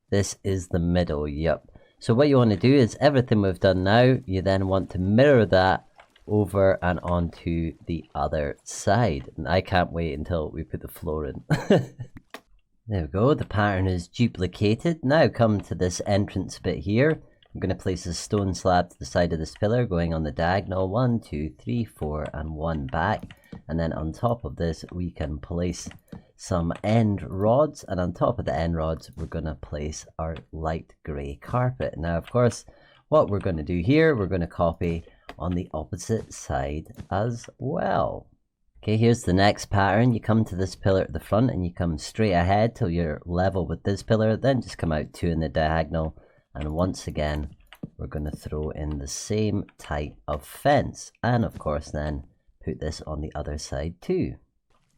This is the middle, yep. So what you want to do is everything we've done now, you then want to mirror that over and onto the other side. And I can't wait until we put the floor in. There we go, the pattern is duplicated. Now come to this entrance bit here. I'm going to place a stone slab to the side of this pillar, going on the diagonal. 1, 2, 3, 4, and 1 back. And then on top of this, we can place some end rods. And on top of the end rods, we're going to place our light grey carpet. Now, of course, what we're going to do here, we're going to copy on the opposite side as well. Okay, here's the next pattern. You come to this pillar at the front and you come straight ahead till you're level with this pillar. Then just come out 2 in the diagonal. And once again, we're going to throw in the same type of fence. And of course then, put this on the other side too.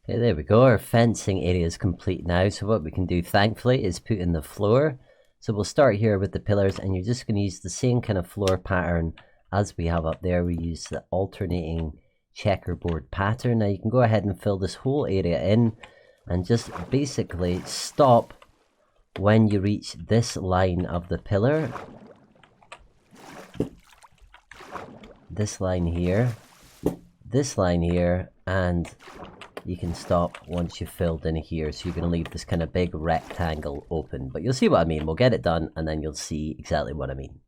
Okay, there we go. Our fencing area is complete now. So what we can do, thankfully, is put in the floor. So we'll start here with the pillars, and you're just going to use the same kind of floor pattern as we have up there. We use the alternating checkerboard pattern. Now you can go ahead and fill this whole area in, and just basically stop when you reach this line of the pillar, this line here, and you can stop once you've filled in here. So you're going to leave this kind of big rectangle open, but you'll see what I mean. We'll get it done and then you'll see exactly what I mean.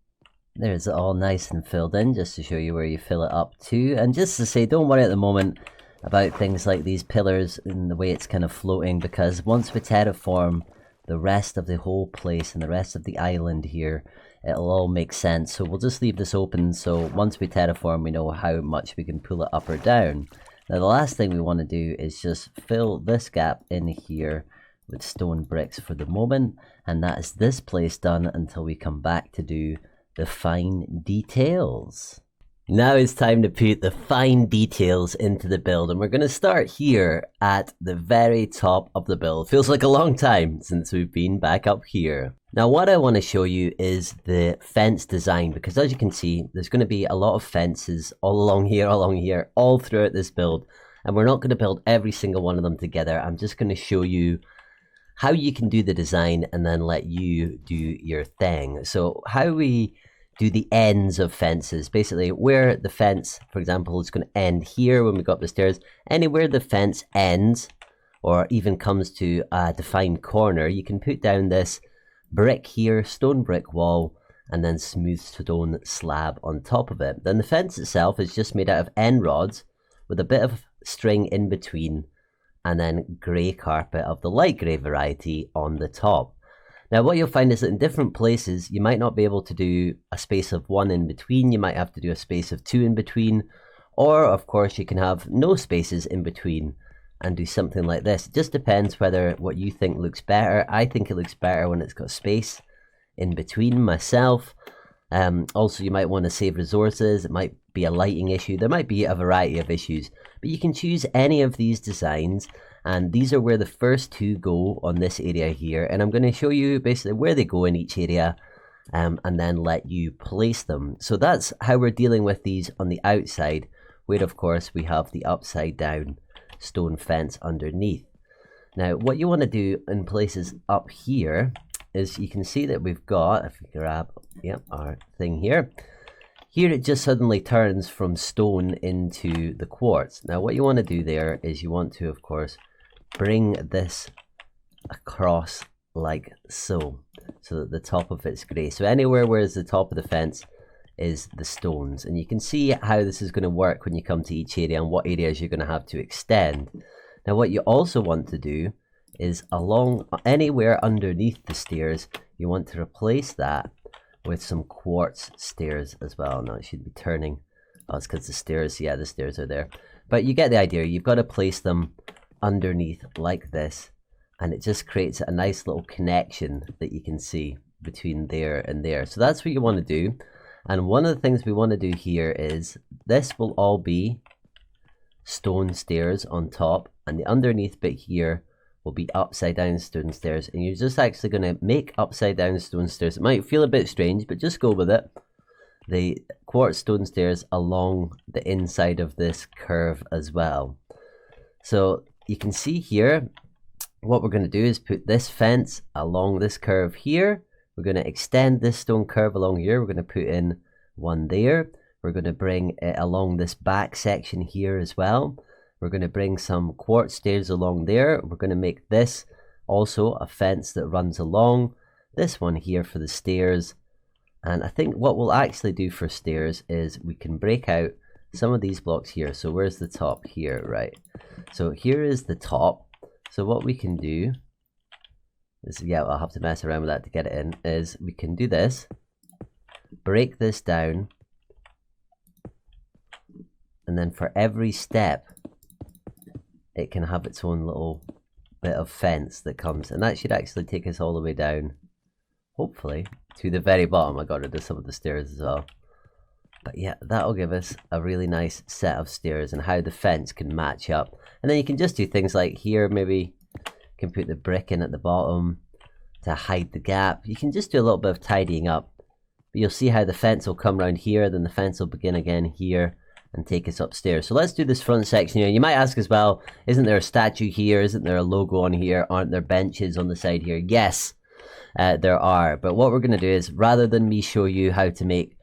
There's it all nice and filled in, just to show you where you fill it up to. And just to say, don't worry at the moment about things like these pillars and the way it's kind of floating, because once we terraform the rest of the whole place and the rest of the island here, it'll all make sense. So we'll just leave this open, so once we terraform, we know how much we can pull it up or down. Now the last thing we want to do is just fill this gap in here with stone bricks for the moment, and that is this place done until we come back to do the fine details. Now it's time to put the fine details into the build, and we're going to start here at the very top of the build. Feels like a long time since we've been back up here. Now what I want to show you is the fence design, because as you can see, there's going to be a lot of fences all along here, all throughout this build, and we're not going to build every single one of them together. I'm just going to show you how you can do the design and then let you do your thing. So how we do the ends of fences, basically where the fence, for example, is going to end here when we go up the stairs. Anywhere the fence ends or even comes to a defined corner, you can put down this brick here, stone brick wall, and then smooth stone slab on top of it. Then the fence itself is just made out of end rods with a bit of string in between, and then grey carpet of the light grey variety on the top. Now what you'll find is that in different places you might not be able to do a space of 1 in between, you might have to do a space of 2 in between, or of course you can have no spaces in between and do something like this. It just depends whether what you think looks better. I think it looks better when it's got space in between myself. Also you might want to save resources, it might be a lighting issue, there might be a variety of issues, but you can choose any of these designs And these are where the first two go on this area here. And I'm going to show you basically where they go in each area and then let you place them. So that's how we're dealing with these on the outside, where of course we have the upside down stone fence underneath. Now what you want to do in places up here is you can see that we've got, if we grab our thing here, it just suddenly turns from stone into the quartz. Now what you want to do there is you want to of course bring this across like so that the top of it's grey. So anywhere where the top of the fence is the stones, and you can see how this is going to work when you come to each area and what areas you're going to have to extend. Now what you also want to do is along anywhere underneath the stairs, you want to replace that with some quartz stairs as well. Now it should be turning. Oh, it's because the stairs, the stairs are there. But you get the idea. You've got to place them underneath like this, and it just creates a nice little connection that you can see between there and there. So that's what you want to do. And one of the things we want to do here is this will all be stone stairs on top, and the underneath bit here will be upside down stone stairs, and you're just actually going to make upside down stone stairs. It might feel a bit strange, but just go with it. The quartz stone stairs along the inside of this curve as well. So you can see here, what we're going to do is put this fence along this curve here. We're going to extend this stone curve along here. We're going to put in one there. We're going to bring it along this back section here as well. We're going to bring some quartz stairs along there. We're going to make this also a fence that runs along this one here for the stairs. And I think what we'll actually do for stairs is we can break out some of these blocks here. So where's the top here? Right. So here is the top. So what we can do is, I'll have to mess around with that to get it in, is we can do this, break this down, and then for every step, it can have its own little bit of fence that comes, and that should actually take us all the way down, hopefully, to the very bottom. I got rid of some of the stairs as well. But yeah, that'll give us a really nice set of stairs and how the fence can match up. And then you can just do things like here, maybe you can put the brick in at the bottom to hide the gap. You can just do a little bit of tidying up. But you'll see how the fence will come around here, then the fence will begin again here and take us upstairs. So let's do this front section here. You might ask as well, isn't there a statue here? Isn't there a logo on here? Aren't there benches on the side here? Yes, there are. But what we're going to do is, rather than me show you how to make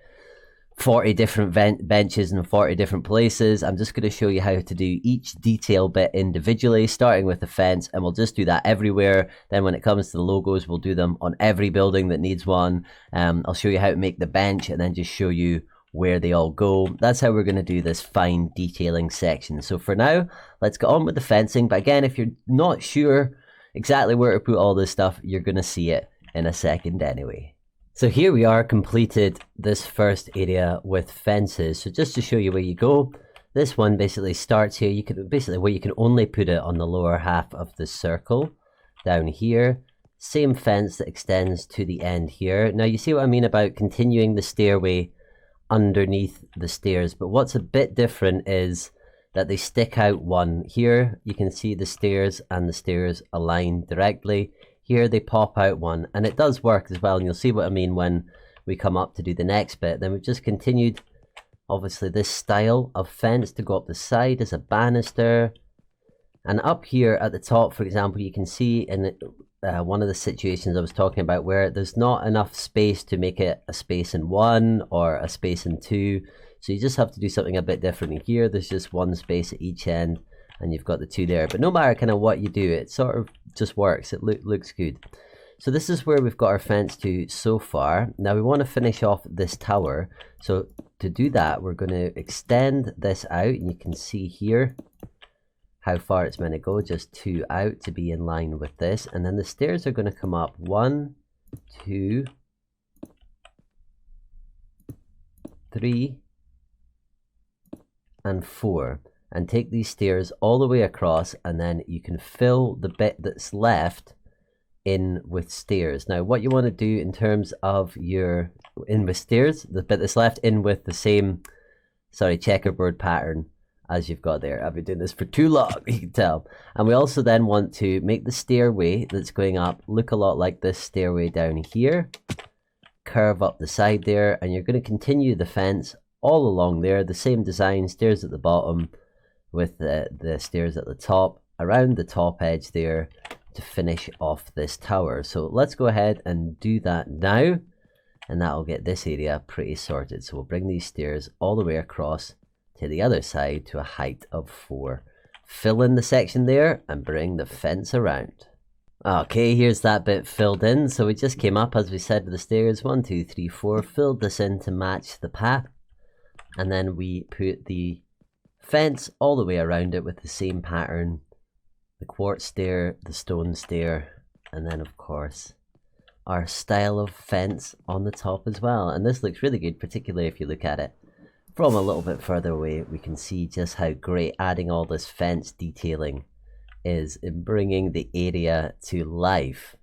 40 different benches in 40 different places, I'm just going to show you how to do each detail bit individually, starting with the fence, and we'll just do that everywhere. Then when it comes to the logos, we'll do them on every building that needs one. I'll show you how to make the bench and then just show you where they all go. That's how we're going to do this fine detailing section. So for now, let's get on with the fencing. But again, if you're not sure exactly where to put all this stuff, you're going to see it in a second anyway. So here we are, completed this first area with fences. So just to show you where you go, this one basically starts here. You can basically where you can only put it on the lower half of the circle down here. Same fence that extends to the end here. Now you see what I mean about continuing the stairway underneath the stairs, but what's a bit different is that they stick out one. Here you can see the stairs and the stairs align directly. Here they pop out one, and it does work as well, and you'll see what I mean when we come up to do the next bit. Then we've just continued, obviously, this style of fence to go up the side as a banister. And up here at the top, for example, you can see in one of the situations I was talking about where there's not enough space to make it a space in one or a space in two. So you just have to do something a bit different. Here, there's just one space at each end, and you've got the two there. But no matter kind of what you do, it sort of just works. It looks good. So this is where we've got our fence to so far. Now we want to finish off this tower. So to do that, we're going to extend this out, and you can see here how far it's meant to go, just 2 out to be in line with this. And then the stairs are going to come up 1, 2, 3, and 4. And take these stairs all the way across, and then you can fill the bit that's left in with stairs. Now what you want to do in terms of your in with stairs, the bit that's left in with the same checkerboard pattern as you've got there. I've been doing this for too long, you can tell. And we also then want to make the stairway that's going up look a lot like this stairway down here. Curve up the side there, and you're going to continue the fence all along there. The same design, stairs at the bottom with the stairs at the top, around the top edge there to finish off this tower. So let's go ahead and do that now, and that'll get this area pretty sorted. So we'll bring these stairs all the way across to the other side to a height of 4. Fill in the section there and bring the fence around. Okay, here's that bit filled in. So we just came up, as we said, with the stairs 1, 2, 3, 4, filled this in to match the path, and then we put the fence all the way around it with the same pattern, the quartz stair, the stone stair, and then of course our style of fence on the top as well. And this looks really good, particularly if you look at it from a little bit further away. We can see just how great adding all this fence detailing is in bringing the area to life.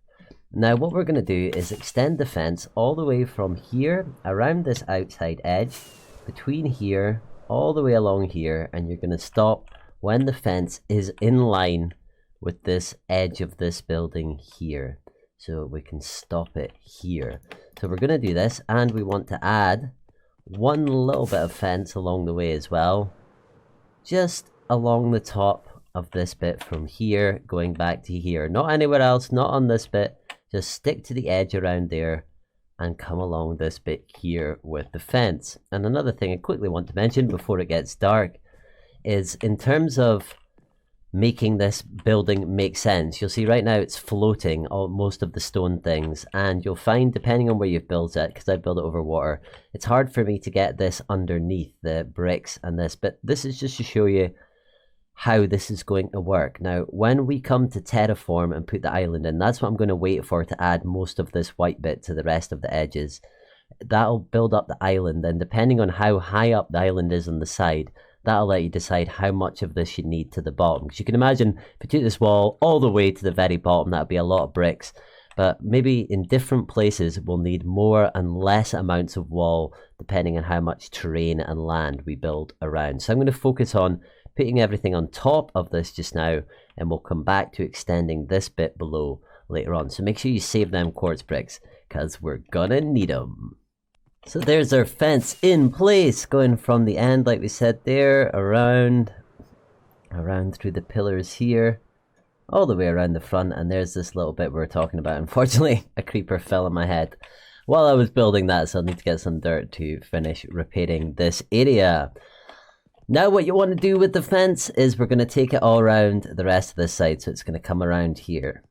Now what we're going to do is extend the fence all the way from here around this outside edge, between here, all the way along here, and you're going to stop when the fence is in line with this edge of this building here. So we can stop it here. So we're going to do this, and we want to add one little bit of fence along the way as well, just along the top of this bit from here going back to here, not anywhere else, not on this bit. Just stick to the edge around there and come along this bit here with the fence. And another thing I quickly want to mention before it gets dark is, in terms of making this building make sense, you'll see right now it's floating most of the stone things, and you'll find, depending on where you've built it, because I built it over water, it's hard for me to get this underneath the bricks and this, but this is just to show you how this is going to work. Now when we come to terraform and put the island in, that's what I'm going to wait for, to add most of this white bit to the rest of the edges. That'll build up the island, and depending on how high up the island is on the side, that'll let you decide how much of this you need to the bottom. Because you can imagine, if you took this wall all the way to the very bottom, that'd be a lot of bricks. But maybe in different places we'll need more and less amounts of wall, depending on how much terrain and land we build around. So I'm going to focus on putting everything on top of this just now, and we'll come back to extending this bit below later on. So make sure you save them quartz bricks, because we're gonna need them. So there's our fence in place, going from the end, like we said there, around through the pillars here, all the way around the front. And there's this little bit we were talking about. Unfortunately, a creeper fell on my head while I was building that, so I'll need to get some dirt to finish repairing this area. Now what you want to do with the fence is we're going to take it all around the rest of this side. So it's going to come around here.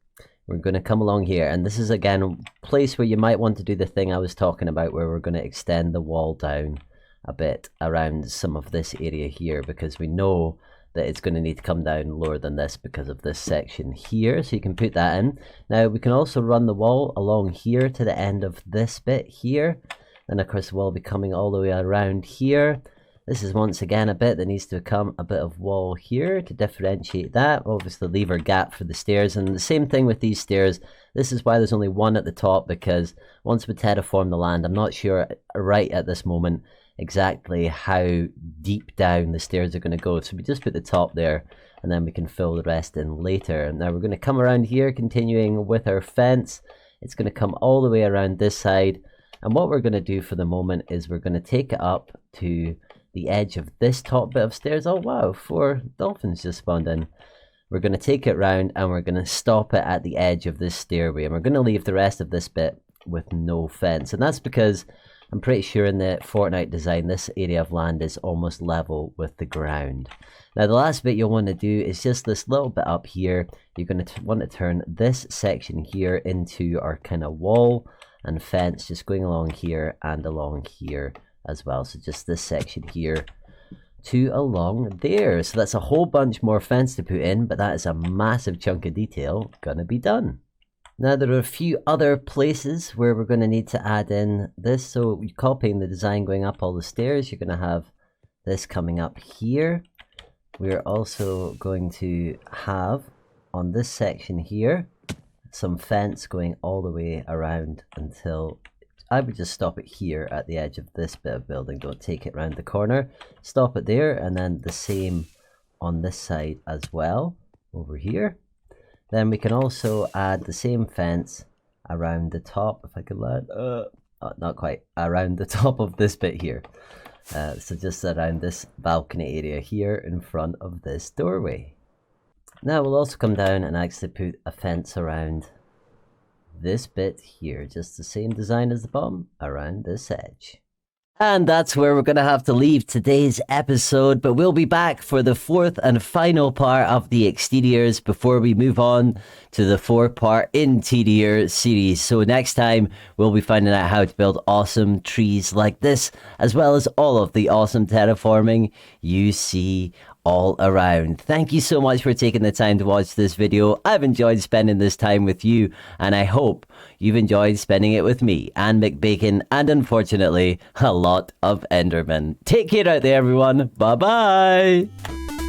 We're going to come along here, and this is again a place where you might want to do the thing I was talking about, where we're going to extend the wall down a bit around some of this area here, because we know that it's going to need to come down lower than this because of this section here. So you can put that in. Now we can also run the wall along here to the end of this bit here, and of course the wall will be coming all the way around here. This is once again a bit that needs to become a bit of wall here to differentiate that. Obviously leave our gap for the stairs, and the same thing with these stairs. This is why there's only one at the top, because once we terraform the land, I'm not sure right at this moment exactly how deep down the stairs are going to go. So we just put the top there, and then we can fill the rest in later. Now we're going to come around here, continuing with our fence. It's going to come all the way around this side, and what we're going to do for the moment is we're going to take it up to the edge of this top bit of stairs. Oh wow, 4 dolphins just spawned in. We're going to take it round, and we're going to stop it at the edge of this stairway, and we're going to leave the rest of this bit with no fence. And that's because I'm pretty sure in the Fortnite design this area of land is almost level with the ground. Now the last bit you'll want to do is just this little bit up here. You're going to want to turn this section here into our kind of wall and fence, just going along here and along here as well. So just this section here to along there. So that's a whole bunch more fence to put in, but that is a massive chunk of detail gonna be done. Now there are a few other places where we're going to need to add in this. So copying the design going up all the stairs, you're going to have this coming up here. We're also going to have on this section here some fence going all the way around until I would just stop it here at the edge of this bit of building. Don't take it around the corner. Stop it there, and then the same on this side as well, over here. Then we can also add the same fence around the top, if I could land, not quite, around the top of this bit here. So just around this balcony area here in front of this doorway. Now we'll also come down and actually put a fence around this bit here, just the same design as the bottom, around this edge. And that's where we're going to have to leave today's episode, but we'll be back for the fourth and final part of the exteriors before we move on to the 4-part interior series. So next time, we'll be finding out how to build awesome trees like this, as well as all of the awesome terraforming you see all around. Thank you so much for taking the time to watch this video. I've enjoyed spending this time with you, and I hope you've enjoyed spending it with me and McBacon, and unfortunately, a lot of Endermen. Take care out there, everyone. Bye-bye.